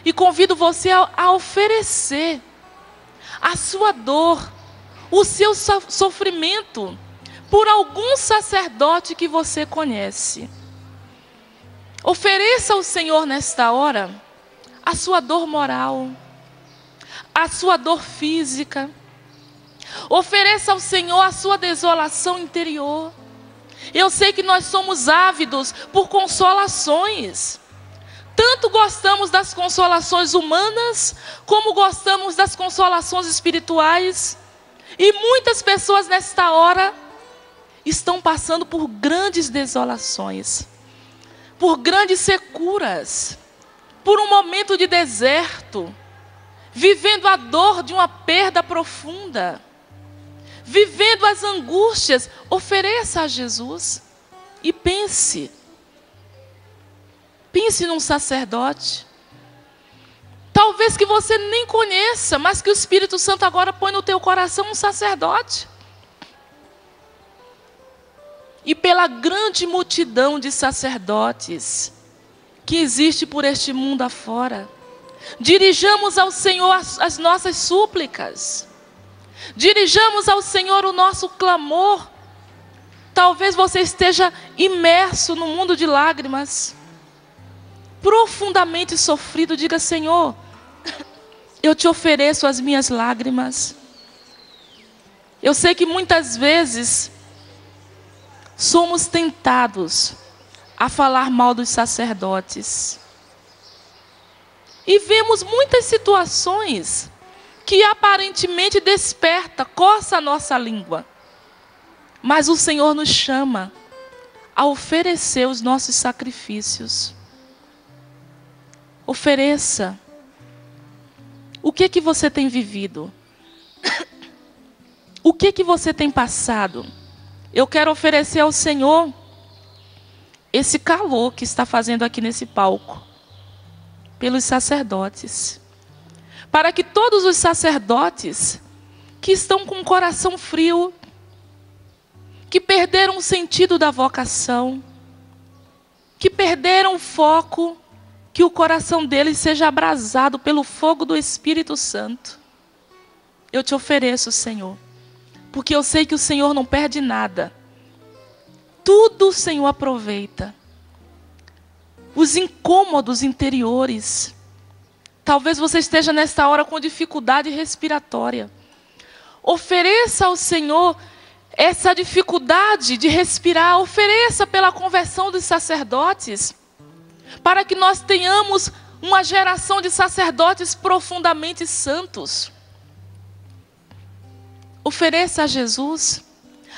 e convido você a oferecer a sua dor, o seu sofrimento, por algum sacerdote que você conhece. Ofereça ao Senhor nesta hora a sua dor moral, a sua dor física. Ofereça ao Senhor a sua desolação interior. Eu sei que nós somos ávidos por consolações. Tanto gostamos das consolações humanas, como gostamos das consolações espirituais. E muitas pessoas nesta hora estão passando por grandes desolações, por grandes securas, por um momento de deserto, vivendo a dor de uma perda profunda, vivendo as angústias. Ofereça a Jesus e pense num sacerdote, talvez que você nem conheça, mas que o Espírito Santo agora põe no teu coração um sacerdote. E pela grande multidão de sacerdotes que existe por este mundo afora, dirijamos ao Senhor as nossas súplicas, dirijamos ao Senhor o nosso clamor. Talvez você esteja imerso no mundo de lágrimas, profundamente sofrido. Diga: Senhor, eu te ofereço as minhas lágrimas. Eu sei que muitas vezes somos tentados a falar mal dos sacerdotes. E vemos muitas situações que aparentemente desperta, coça a nossa língua. Mas o Senhor nos chama a oferecer os nossos sacrifícios. Ofereça. O que você tem vivido? O que você tem passado? Eu quero oferecer ao Senhor esse calor que está fazendo aqui nesse palco, pelos sacerdotes, para que todos os sacerdotes que estão com o coração frio, que perderam o sentido da vocação, que perderam o foco, que o coração deles seja abrasado pelo fogo do Espírito Santo. Eu te ofereço, Senhor, porque eu sei que o Senhor não perde nada. Tudo o Senhor aproveita. Os incômodos interiores. Talvez você esteja nesta hora com dificuldade respiratória. Ofereça ao Senhor essa dificuldade de respirar. Ofereça pela conversão dos sacerdotes, para que nós tenhamos uma geração de sacerdotes profundamente santos. Ofereça a Jesus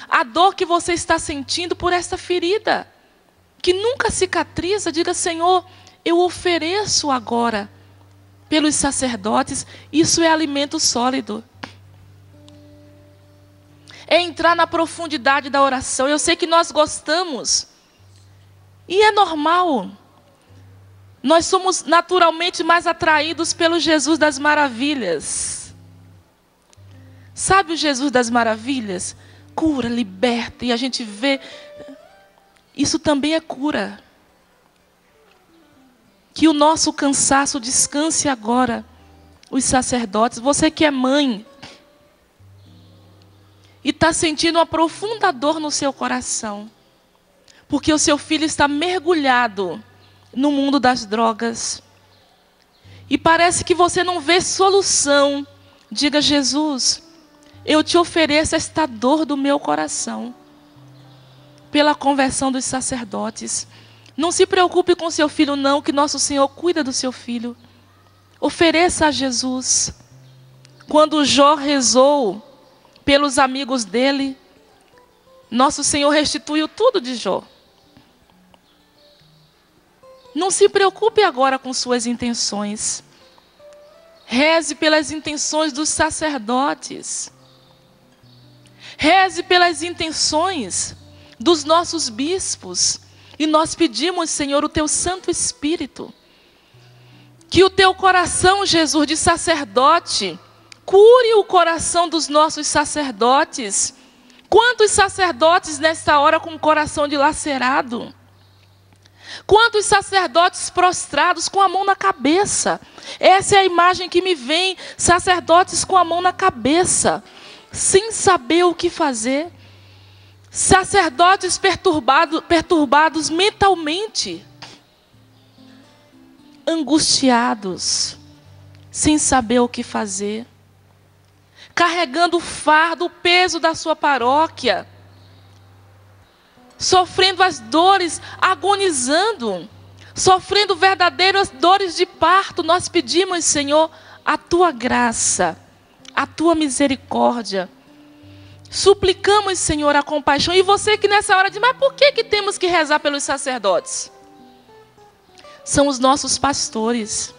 a dor que você está sentindo por essa ferida, que nunca cicatriza. Diga: Senhor, eu ofereço agora pelos sacerdotes. Isso é alimento sólido. É entrar na profundidade da oração. Eu sei que nós gostamos, e é normal. Nós somos naturalmente mais atraídos pelo Jesus das maravilhas. Sabe o Jesus das maravilhas? Cura, liberta, e a gente vê. Isso também é cura. Que o nosso cansaço descanse agora. Os sacerdotes, você que é mãe e está sentindo uma profunda dor no seu coração, porque o seu filho está mergulhado no mundo das drogas, e parece que você não vê solução. Diga: Jesus, eu te ofereço esta dor do meu coração, pela conversão dos sacerdotes. Não se preocupe com seu filho não, que nosso Senhor cuida do seu filho. Ofereça a Jesus. Quando Jó rezou pelos amigos dele, nosso Senhor restituiu tudo de Jó. Não se preocupe agora com suas intenções. Reze pelas intenções dos sacerdotes. Reze pelas intenções dos nossos bispos. E nós pedimos, Senhor, o teu Santo Espírito. Que o teu coração, Jesus, de sacerdote, cure o coração dos nossos sacerdotes. Quantos sacerdotes nesta hora com o coração dilacerado? Quantos sacerdotes prostrados com a mão na cabeça? Essa é a imagem que me vem, sacerdotes com a mão na cabeça, sem saber o que fazer. Sacerdotes perturbados mentalmente, angustiados, sem saber o que fazer, carregando o fardo, o peso da sua paróquia, sofrendo as dores, agonizando, sofrendo verdadeiras dores de parto. Nós pedimos, Senhor, a tua graça, a tua misericórdia. Suplicamos, Senhor, a compaixão. E você que nessa hora diz, mas por que temos que rezar pelos sacerdotes? São os nossos pastores.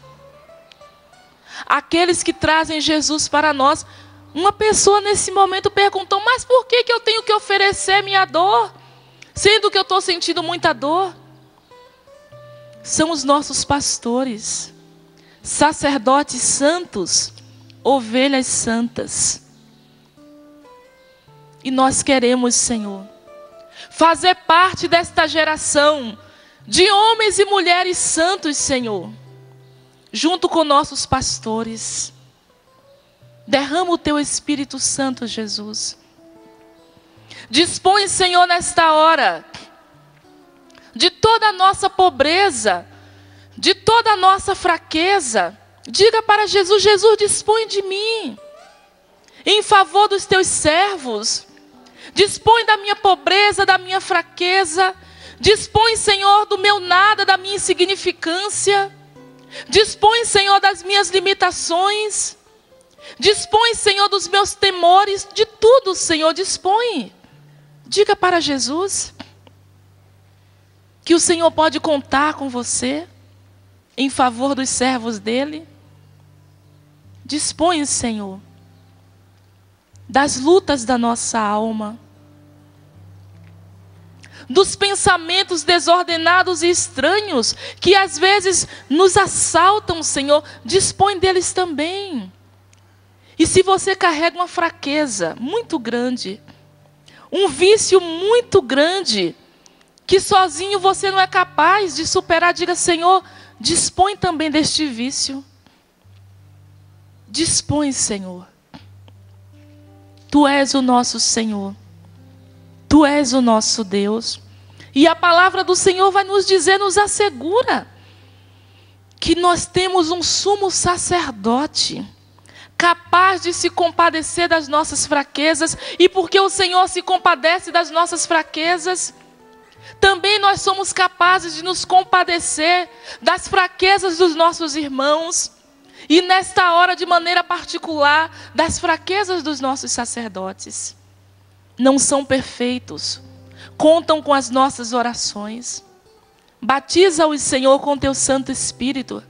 Aqueles que trazem Jesus para nós. Uma pessoa nesse momento perguntou, mas por que eu tenho que oferecer minha dor? Sendo que eu estou sentindo muita dor. São os nossos pastores. Sacerdotes santos, ovelhas santas. E nós queremos, Senhor, fazer parte desta geração de homens e mulheres santos, Senhor, junto com nossos pastores. Derrama o teu Espírito Santo, Jesus. Dispõe, Senhor, nesta hora, de toda a nossa pobreza, de toda a nossa fraqueza. Diga para Jesus, Jesus, dispõe de mim, em favor dos teus servos. Dispõe da minha pobreza, da minha fraqueza. Dispõe, Senhor, do meu nada, da minha insignificância. Dispõe, Senhor, das minhas limitações. Dispõe, Senhor, dos meus temores. De tudo, Senhor, dispõe. Diga para Jesus que o Senhor pode contar com você em favor dos servos dele. Dispõe, Senhor, das lutas da nossa alma, dos pensamentos desordenados e estranhos que às vezes nos assaltam, Senhor. Dispõe deles também. E se você carrega uma fraqueza muito grande, um vício muito grande, que sozinho você não é capaz de superar, diga, Senhor, dispõe também deste vício. Dispõe, Senhor. Tu és o nosso Senhor. Tu és o nosso Deus. E a palavra do Senhor vai nos dizer, nos assegura, que nós temos um sumo sacerdote, capaz de se compadecer das nossas fraquezas. E porque o Senhor se compadece das nossas fraquezas, também nós somos capazes de nos compadecer das fraquezas dos nossos irmãos. E nesta hora, de maneira particular, das fraquezas dos nossos sacerdotes. Não são perfeitos, contam com as nossas orações. Batiza-os, Senhor, com teu Santo Espírito.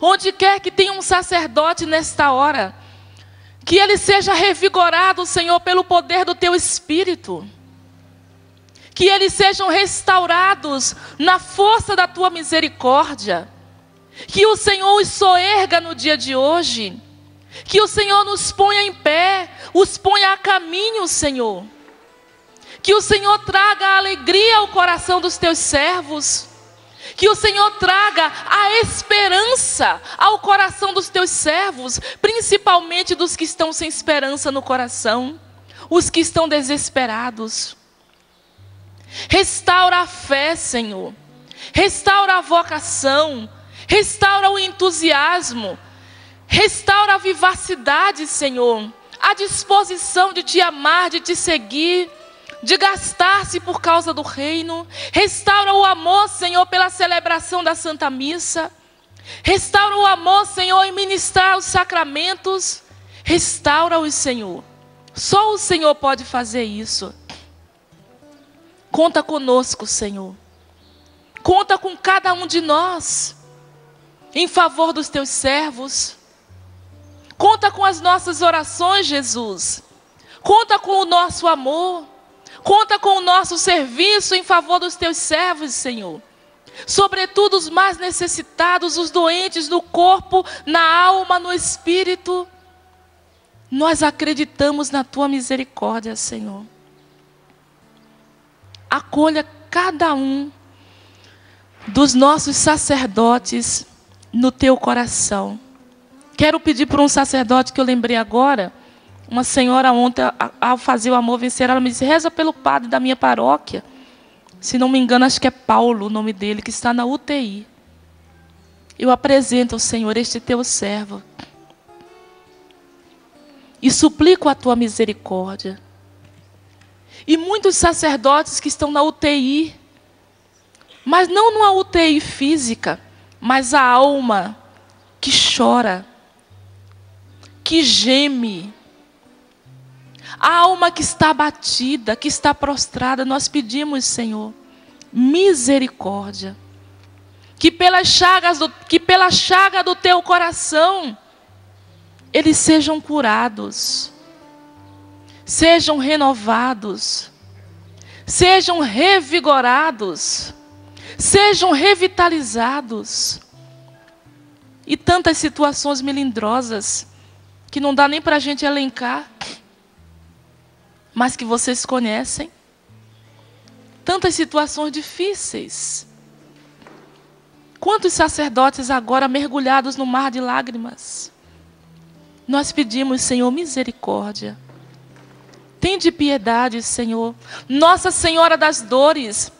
Onde quer que tenha um sacerdote nesta hora, que ele seja revigorado, Senhor, pelo poder do teu Espírito. Que eles sejam restaurados na força da tua misericórdia. Que o Senhor os soerga no dia de hoje. Que o Senhor nos ponha em pé, os ponha a caminho, Senhor. Que o Senhor traga a alegria ao coração dos teus servos. Que o Senhor traga a esperança ao coração dos teus servos, principalmente dos que estão sem esperança no coração, os que estão desesperados. Restaura a fé, Senhor. Restaura a vocação. Restaura o entusiasmo. Restaura a vivacidade, Senhor. A disposição de te amar, de te seguir, de gastar-se por causa do reino. Restaura o amor, Senhor, pela celebração da Santa Missa. Restaura o amor, Senhor, em ministrar os sacramentos. Restaura-os, Senhor. Só o Senhor pode fazer isso. Conta conosco, Senhor. Conta com cada um de nós, em favor dos teus servos. Conta com as nossas orações, Jesus. Conta com o nosso amor. Conta com o nosso serviço em favor dos teus servos, Senhor. Sobretudo os mais necessitados, os doentes no corpo, na alma, no espírito. Nós acreditamos na tua misericórdia, Senhor. Acolha cada um dos nossos sacerdotes no teu coração. Quero pedir por um sacerdote que eu lembrei agora. Uma senhora ontem, ao fazer o Amor Vencer, ela me disse: reza pelo padre da minha paróquia. Se não me engano, acho que é Paulo o nome dele, que está na UTI. Eu apresento ao Senhor este teu servo e suplico a tua misericórdia. E muitos sacerdotes que estão na UTI, mas não numa UTI física, mas a alma que chora, que geme, a alma que está abatida, que está prostrada. Nós pedimos, Senhor, misericórdia. Que pela chaga do teu coração, eles sejam curados, sejam renovados, sejam revigorados, sejam revitalizados. E tantas situações melindrosas, que não dá nem para a gente elencar, mas que vocês conhecem. Tantas situações difíceis. Quantos sacerdotes agora mergulhados no mar de lágrimas? Nós pedimos, Senhor, misericórdia. Tende piedade, Senhor. Nossa Senhora das Dores,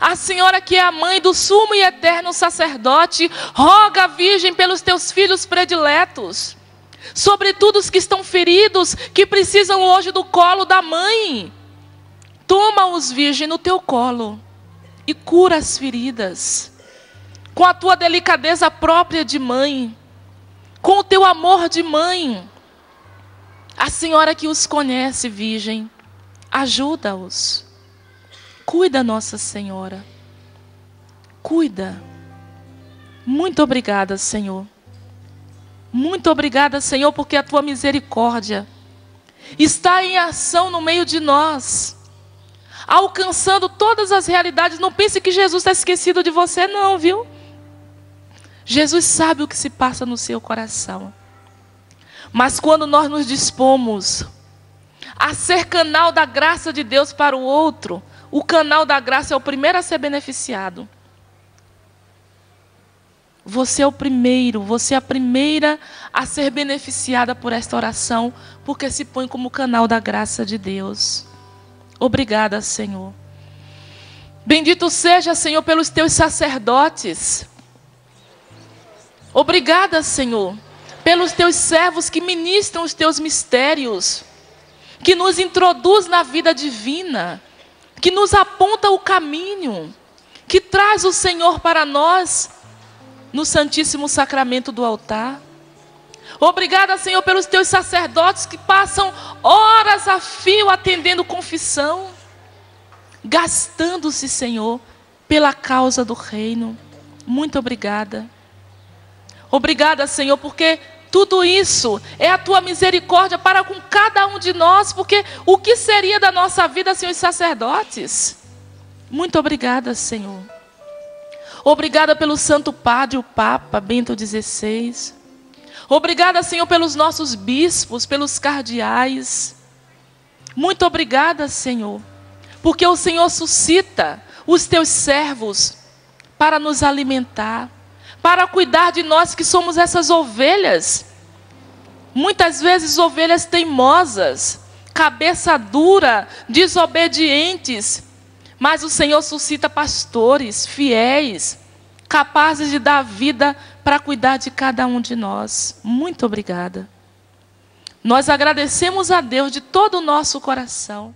a Senhora que é a mãe do sumo e eterno sacerdote, roga, Virgem, pelos teus filhos prediletos, sobretudo os que estão feridos, que precisam hoje do colo da mãe. Toma-os, Virgem, no teu colo e cura as feridas, com a tua delicadeza própria de mãe, com o teu amor de mãe. A Senhora que os conhece, Virgem, ajuda-os. Cuida, Nossa Senhora. Cuida. Muito obrigada, Senhor. Muito obrigada, Senhor, porque a tua misericórdia está em ação no meio de nós, alcançando todas as realidades. Não pense que Jesus está esquecido de você, não, viu? Jesus sabe o que se passa no seu coração. Mas quando nós nos dispomos a ser canal da graça de Deus para o outro, o canal da graça é o primeiro a ser beneficiado. Você é o primeiro, você é a primeira a ser beneficiada por esta oração, porque se põe como canal da graça de Deus. Obrigada, Senhor. Bendito seja, Senhor, pelos teus sacerdotes. Obrigada, Senhor, pelos teus servos que ministram os teus mistérios, que nos introduz na vida divina, que nos aponta o caminho, que traz o Senhor para nós no Santíssimo Sacramento do altar. Obrigada, Senhor, pelos teus sacerdotes que passam horas a fio atendendo confissão, gastando-se, Senhor, pela causa do reino. Muito obrigada. Obrigada, Senhor, porque tudo isso é a tua misericórdia para com cada um de nós, porque o que seria da nossa vida sem os sacerdotes? Muito obrigada, Senhor. Obrigada pelo Santo Padre, o Papa Bento XVI. Obrigada, Senhor, pelos nossos bispos, pelos cardeais. Muito obrigada, Senhor, porque o Senhor suscita os teus servos para nos alimentar, para cuidar de nós que somos essas ovelhas. Muitas vezes ovelhas teimosas, cabeça dura, desobedientes. Mas o Senhor suscita pastores fiéis, capazes de dar vida para cuidar de cada um de nós. Muito obrigada. Nós agradecemos a Deus de todo o nosso coração.